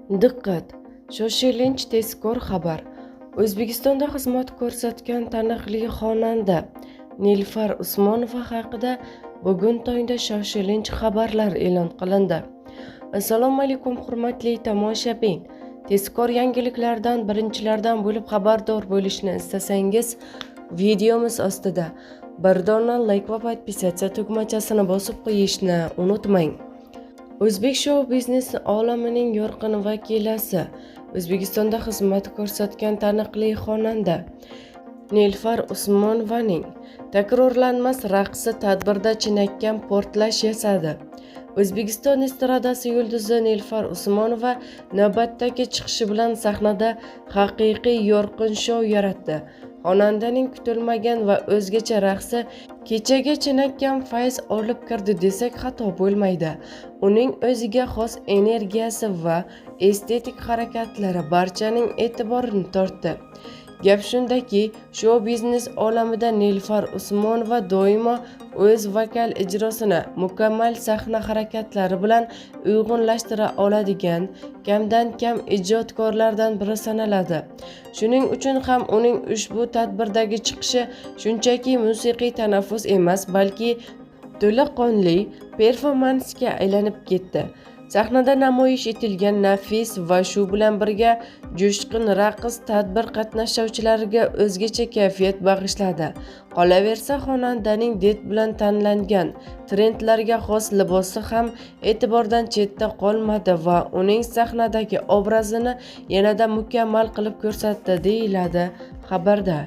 Diqqat! Shoshilinch tezkor xabar. O'zbekistonda xizmat ko'rsatgan taniqli xonanda Nilufar Usmonova haqida bugun tongda shoshilinch xabarlar e'lon qilindi. Assalomu alaykum hurmatli tomoshabin. Tezkor yangiliklardan birinchilardan bo'lib xabardor bo'lishni istasangiz, videomiz ostida bir dona like va podpisatsiya tugmachasini bosib qo'yishni unutmang. O'zbek shou-biznes olamining yorqin vakilasi, O'zbekistonda xizmat ko'rsatgan taniqli xonanda Nilufar Usmonovaning takrorlanmas raqsi tadbirda chinakam portlash yasadi. O'zbekiston estradasi yulduzi Nilufar Usmonova navbatdagi chiqishi bilan sahnada haqiqiy yorqin shou yaratdi. Xonandaning kutilmagan va o'zgacha raqsi kechaga chinakam fayz olib kirdi desak xato bo'lmaydi. Uning o'ziga xos energiyasi va estetik harakatlari barchaning e'tiborini tortdi. Gap shundaki, shou-biznes olamida Nilufar Usmonova doimo o'z vokal ijrosini mukammal sahna harakatlari bilan uyg'unlashtira oladigan kamdan kam ijodkorlardan biri sanaladi. Shuning uchun ham uning ushbu tadbirdagi chiqishi shunchaki musiqiy tanaffus emas, balki to'laqonli performansga aylanib ketdi. Sahnada namoyish etilgan nafis va shu bilan birga jo'shqin raqs tadbir qatnashuvchilariga o'zgacha kayfiyat bag'ishladi. Qolaversa, xonandaning did bilan tanlangan trendlarga xos libosi ham e'tibordan chetda qolmadi va uning sahnadagi obrazini yanada mukammal qilib ko'rsatdi, deyiladi xabarda.